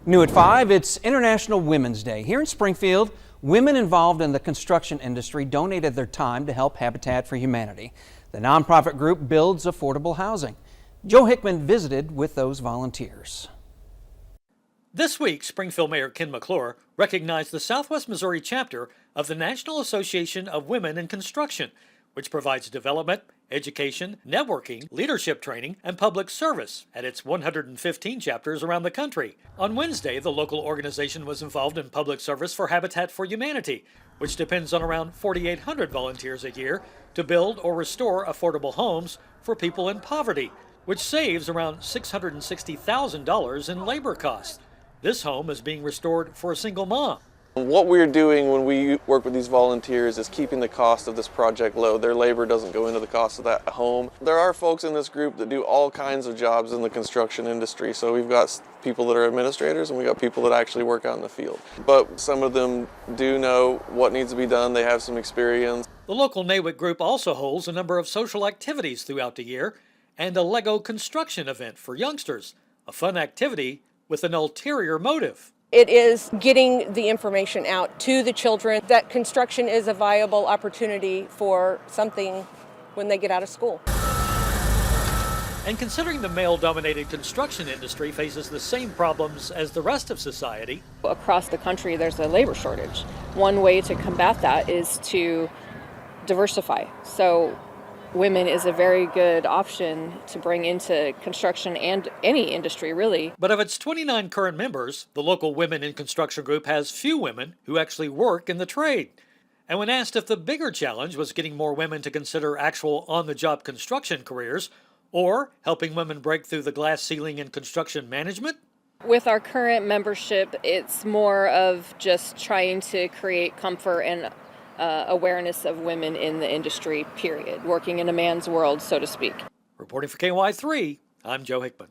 New at 5, it's International Women's Day. Here in Springfield, women involved in the construction industry donated their time to help Habitat for Humanity. The nonprofit group builds affordable housing. Joe Hickman visited with those volunteers. This week, Springfield Mayor Ken McClure recognized the Southwest Missouri chapter of the National Association of Women in Construction, which provides development, education, networking, leadership training, and public service at its 115 chapters around the country. On Wednesday, the local organization was involved in public service for Habitat for Humanity, which depends on around 4,800 volunteers a year to build or restore affordable homes for people in poverty, which saves around $660,000 in labor costs. This home is being restored for a single mom. What we're doing when we work with these volunteers is keeping the cost of this project low. Their labor doesn't go into the cost of that home. There are folks in this group that do all kinds of jobs in the construction industry. So we've got people that are administrators and we got people that actually work out in the field. But some of them do know what needs to be done. They have some experience. The local NAWIC group also holds a number of social activities throughout the year and a Lego construction event for youngsters, a fun activity with an ulterior motive. It is getting the information out to the children that construction is a viable opportunity for something when they get out of school. And considering the male-dominated construction industry faces the same problems as the rest of society. Across the country, there's a labor shortage. One way to combat that is to diversify. So women is a very good option to bring into construction and any industry, really. But of its 29 current members, the local Women in Construction group has few women who actually work in the trade. And when asked if the bigger challenge was getting more women to consider actual on-the-job construction careers or helping women break through the glass ceiling in construction management, with our current membership, it's more of just trying to create comfort and awareness of women in the industry, period. Working in a man's world, so to speak. Reporting for KY3, I'm Joe Hickman.